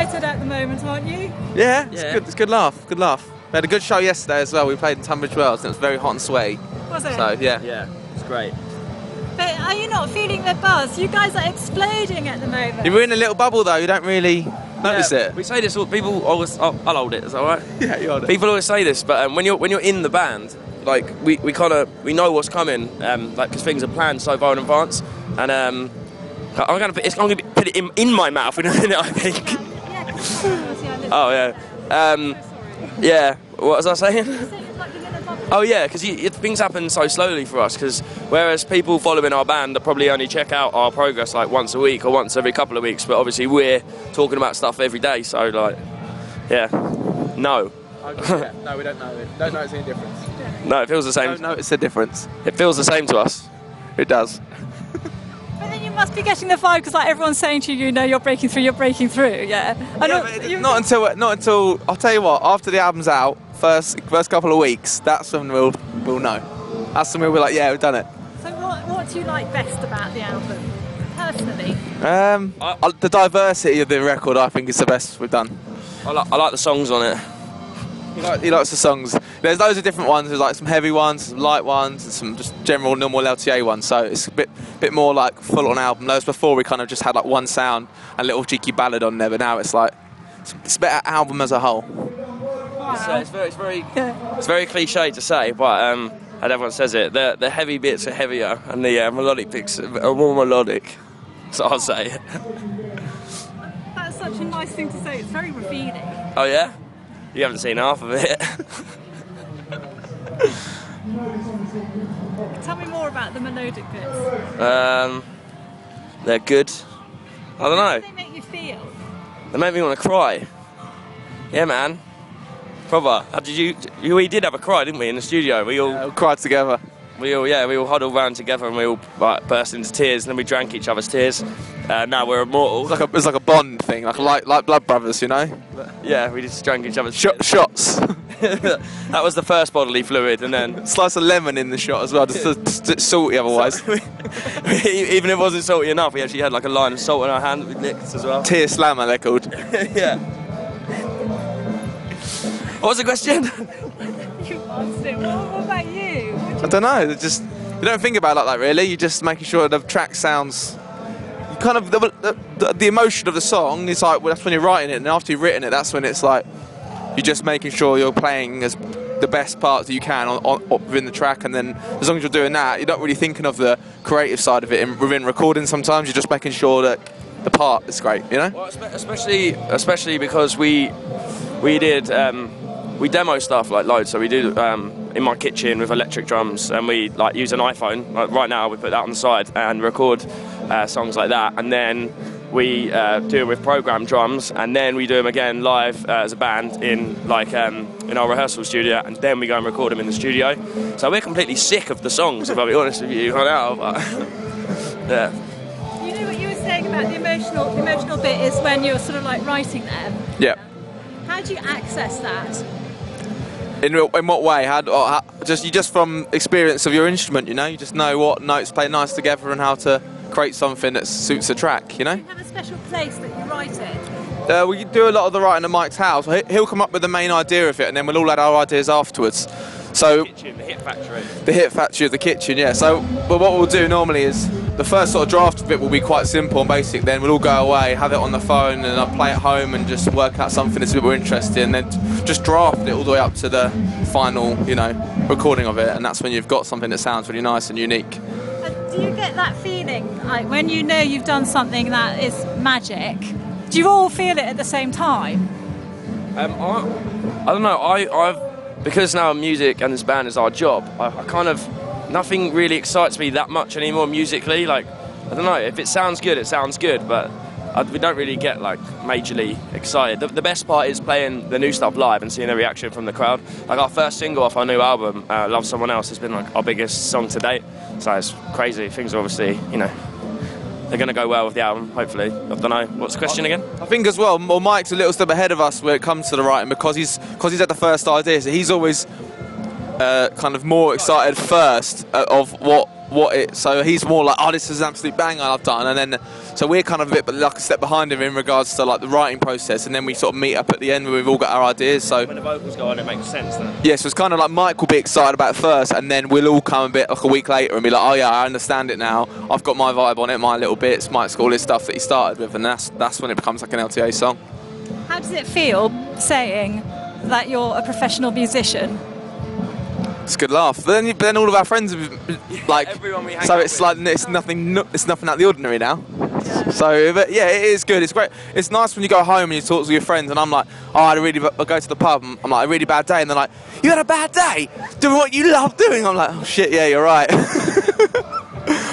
excited at the moment, aren't you? Yeah, it's good. It's a good laugh. Good laugh. We had a good show yesterday as well. We played in Tunbridge Wells and it was very hot and sweaty. Was it? So yeah. Yeah, it's great. But are you not feeling the buzz? You guys are exploding at the moment. You're in a little bubble though. You don't really notice it. We say this. People always. I'll hold it. Is that all right? Yeah, you hold it. People always say this, but when you're in the band, like we know what's coming, like because things are planned so far in advance, and I'm gonna put it in my mouth in a minute, I think. Oh yeah. Yeah. What was I saying? Oh yeah, because things happen so slowly for us. Because whereas people following our band, they probably only check out our progress like once a week or once every couple of weeks. But obviously we're talking about stuff every day. So like, yeah, no. Yeah. No, we don't know it. Don't notice any difference. No, it feels the same. Don't notice the difference. It feels the same to us. It does. But then you must be getting the vibe because like everyone's saying to you, you're breaking through, yeah. Not until I'll tell you what. After the album's out, first couple of weeks, that's when we'll know. That's when we'll be like, yeah, we've done it. So what do you like best about the album, personally? The diversity of the record, I think, is the best we've done. I like the songs on it. He likes the songs. There's loads of different ones. There's like some heavy ones, some light ones, and some just general normal LTA ones. So it's a bit more like full-on album. Whereas before we kind of just had like one sound and a little cheeky ballad on there. But now it's like it's a better album as a whole. Wow. It's very cliche to say, but and everyone says it. The heavy bits are heavier, and the melodic bits are more melodic. So I'll say. That's such a nice thing to say. It's very revealing. Oh yeah. You haven't seen half of it. Tell me more about the melodic bits. They're good. I don't know. How do they make you feel? They make me want to cry. Yeah, man. Proper. We did have a cry, didn't we, in the studio? We all cried together. We all huddled round together and we all like burst into tears, and then we drank each other's tears. Now we're immortal. It's like a Bond thing, like blood brothers, you know? Yeah, we just drank each other's shots. That was the first bodily fluid, and then slice of lemon in the shot as well, just salty otherwise. Even if it wasn't salty enough, we actually had like a line of salt in our hand that we licked as well. Tear slammer, they're called. Yeah. What was the question? You answered it. What about you? I don't know. You don't think about it like that really. You're just making sure the track sounds. Kind of the emotion of the song is like that's when you're writing it, and after you've written it, that's when it's like you're just making sure you're playing as the best parts that you can on within the track, and then as long as you're doing that, you're not really thinking of the creative side of it within recording. Sometimes you're just making sure that the part is great, you know. Well, especially because we demo stuff like loads. So we do in my kitchen with electric drums, and we like use an iPhone. Like right now, we put that on the side and record songs like that, and then we do it with programmed drums, and then we do them again live as a band in our rehearsal studio, and then we go and record them in the studio. So we're completely sick of the songs, if I'll be honest with you, right now. But yeah. You know what you were saying about the emotional bit is when you're sort of like writing them. Yeah. How do you access that? In what way? Just from experience of your instrument, you know? You just know what notes play nice together and how to create something that suits the track, you know? Do you have a special place that you write it? We do a lot of the writing at Mike's house. He'll come up with the main idea of it, and then we'll all add our ideas afterwards. So the kitchen, the hit factory. The hit factory of the kitchen, yeah. So, but what we'll do normally is the first sort of draft of it will be quite simple and basic. Then we'll all go away, have it on the phone, and I'll play at home and just work out something that's a bit more interesting. And then just draft it all the way up to the final, recording of it. And that's when you've got something that sounds really nice and unique. Do you get that feeling, like when you know you've done something that is magic? Do you all feel it at the same time? I don't know. Because now music and this band is our job, I kind of, nothing really excites me that much anymore musically. Like, I don't know, if it sounds good, it sounds good, but we don't really get like majorly excited. The best part is playing the new stuff live and seeing the reaction from the crowd. Like our first single off our new album, Love Someone Else, has been like our biggest song to date. So it's crazy. Things are obviously, they're going to go well with the album, hopefully. I don't know. What's the question again? I think as well, Mike's a little step ahead of us when it comes to the writing because he's had the first idea. So he's always kind of more excited first of what so he's more like, oh, this is an absolute banger I've done, and then so we're kind of a bit like a step behind him in regards to like the writing process, and then we sort of meet up at the end where we've all got our ideas. So when the vocals go on, it makes sense then. yeah, so it's kind of like Mike will be excited about it first, and then we'll all come a bit like a week later and be like, oh yeah, I understand it now, I've got my vibe on it, my little bits, Mike's got all his stuff that he started with, and that's when it becomes like an LTA song. How does it feel saying that you're a professional musician? It's a good laugh. But then all of our friends have like, Everyone we hang so out it's with. like it's nothing out of the ordinary now. So but yeah, it is good. It's great. It's nice when you go home and you talk to your friends, and I'm like, oh, I go to the pub. And I'm like, a really bad day, and they're like, you had a bad day doing what you love doing. I'm like, oh shit, yeah, you're right.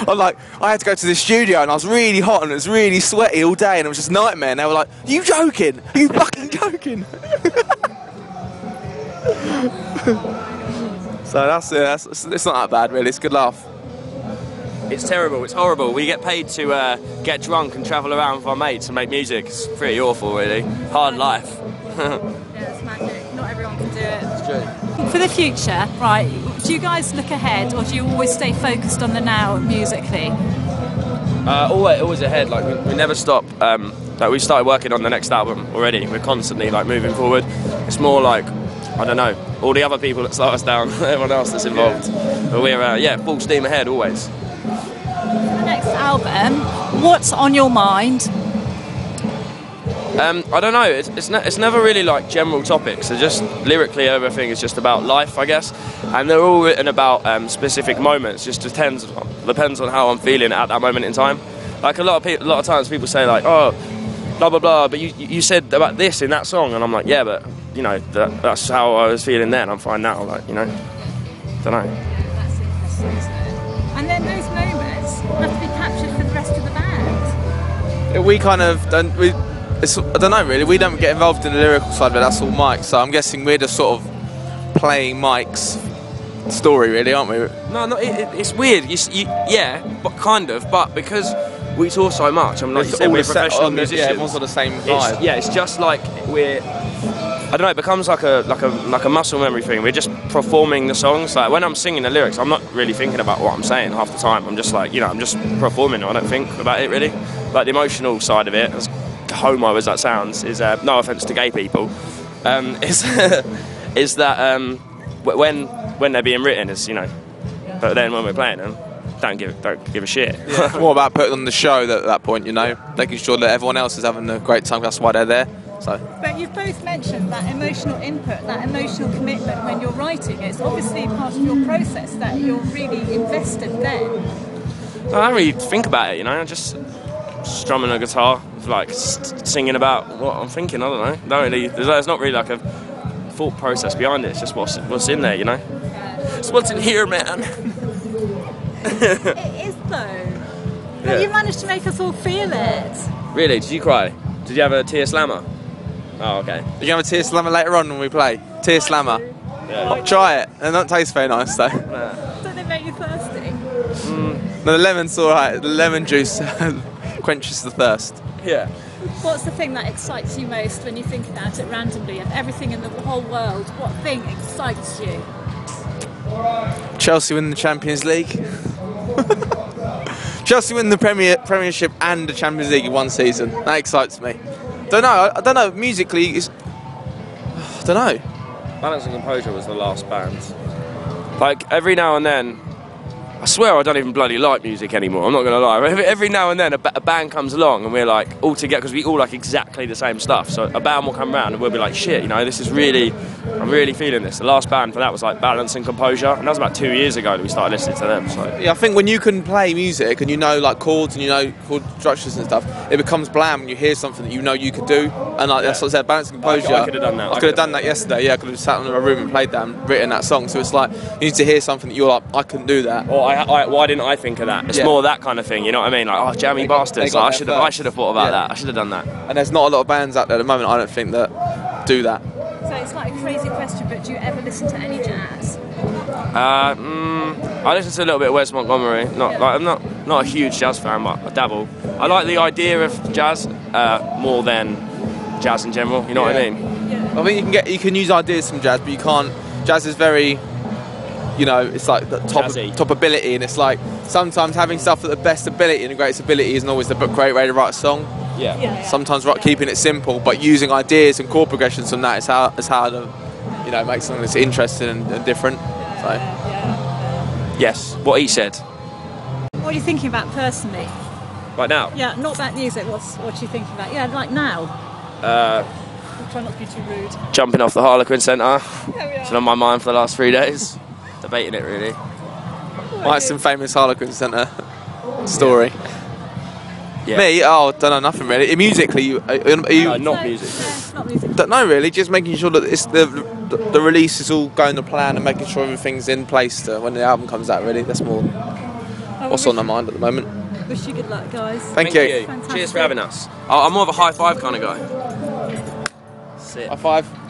I'm like, I had to go to the studio and I was really hot and it was really sweaty all day and it was just a nightmare. And they were like, are you joking? Are you fucking joking? So that's it's not that bad really. It's a good laugh. It's terrible, it's horrible. We get paid to get drunk and travel around with our mates and make music. It's pretty awful, really. Hard life. Yeah, it's magic. Not everyone can do it. It's true. For the future, right, do you guys look ahead or do you always stay focused on the now musically? Always ahead, like we never stop. Like we started working on the next album already. We're constantly like moving forward. It's more like, I don't know, all the other people that slow us down, everyone else that's involved. But we're, full steam ahead always. The next album, what's on your mind? I don't know, it's never really like general topics. They're just lyrically everything is just about life, I guess. And they're all written about specific moments. Just depends on how I'm feeling at that moment in time. Like a lot of times people say like, oh, blah blah blah, but you said about this in that song, and I'm like, yeah, but you know that's how I was feeling then. I'm fine now, like, you know, don't know. That's interesting, isn't it? And then those moments have to be captured for the rest of the band. We kind of don't. I don't know really. We don't get involved in the lyrical side of it. That's all Mike. So I'm guessing we're just sort of playing Mike's story, really, aren't we? No, it's weird. But kind of. But because we tour so much, I'm like you said, we're professional musicians. Yeah, everyone's on the same vibe. It's just like we're. I don't know. It becomes like a muscle memory thing. We're just performing the songs. Like when I'm singing the lyrics, I'm not really thinking about what I'm saying half the time. I'm just like, I'm just performing. I don't think about it really. Like the emotional side of it, as homo as that sounds, is no offense to gay people. Is that when they're being written, is but then when we're playing them, don't give a shit. Yeah, it's more about putting on the show at that point, making sure that everyone else is having a great time. That's why they're there. So. But you've both mentioned that emotional input, that emotional commitment when you're writing. It's obviously part of your process that you're really invested then. I don't really think about it, I'm just strumming a guitar, like singing about what I'm thinking. I don't know. There's not really like a thought process behind it. It's just what's in there, Yeah. It's what's in here, man. It is though. But you managed to make us all feel it. Really? Did you cry? Did you have a tear slammer? Oh, okay. You can have a tear slammer later on when we play. Tear slammer. Yeah. Try it. It don't taste very nice though. Don't they make you thirsty? No, the lemon's alright. The lemon juice quenches the thirst. Yeah. What's the thing that excites you most when you think about it randomly of everything in the whole world? What thing excites you? Chelsea win the Champions League. Chelsea win the Premiership and the Champions League in one season. That excites me. I don't know. Musically, I don't know. Balance and Composure was the last band. Like every now and then, I swear I don't even bloody like music anymore. I'm not gonna lie. Every now and then a band comes along and we're like all together because we all like exactly the same stuff. So a band will come around and we'll be like, shit, this is really, I'm really feeling this. The last band for that was like Balance and Composure, and that was about 2 years ago that we started listening to them. So yeah, I think when you can play music and like chords and chord structures and stuff, it becomes bland when you hear something that you could do. And like that's what I said, Balance and Composure. I could have done that. I could have done that yesterday. Yeah, I could have sat in my room and played that and written that song. So it's like you need to hear something that you're like, I couldn't do that. Or why didn't I think of that? It's more that kind of thing, you know what I mean? Like, oh, jammy bastards. Like, I should have thought about that. I should have done that. And there's not a lot of bands out there at the moment, I don't think, that do that. So it's like a crazy question, but do you ever listen to any jazz? I listen to a little bit of Wes Montgomery. I'm not a huge jazz fan, but I dabble. I like the idea of jazz more than jazz in general. You know what I mean? Yeah. I think you can use ideas from jazz, but you can't. Jazz is very, it's like the top ability, and it's like sometimes having stuff at the best ability and the greatest ability isn't always the great way to write a song. Yeah. Sometimes keeping it simple, but using ideas and chord progressions from that is how to, you know, make something that's interesting and different. So. Yes, what he said. What are you thinking about personally? Right now? Yeah, not about music. What are you thinking about? Yeah, like now. Uh, I'll try not to be too rude. Jumping off the Harlequin Centre. There we It's are. on my mind for the last 3 days. Debating it, really. Like some famous Harlequin Centre story. Yeah. Me? Oh, don't know nothing really. Musically, are you No, not music. Yeah, not music. don't know really. Just making sure that it's the release is all going to plan and making sure everything's in place to when the album comes out. Really, that's more what's on my mind at the moment. Wish you good luck, guys. Thank you. Fantastic. Cheers for having us. I'm more of a high five kind of guy. Sit. High five.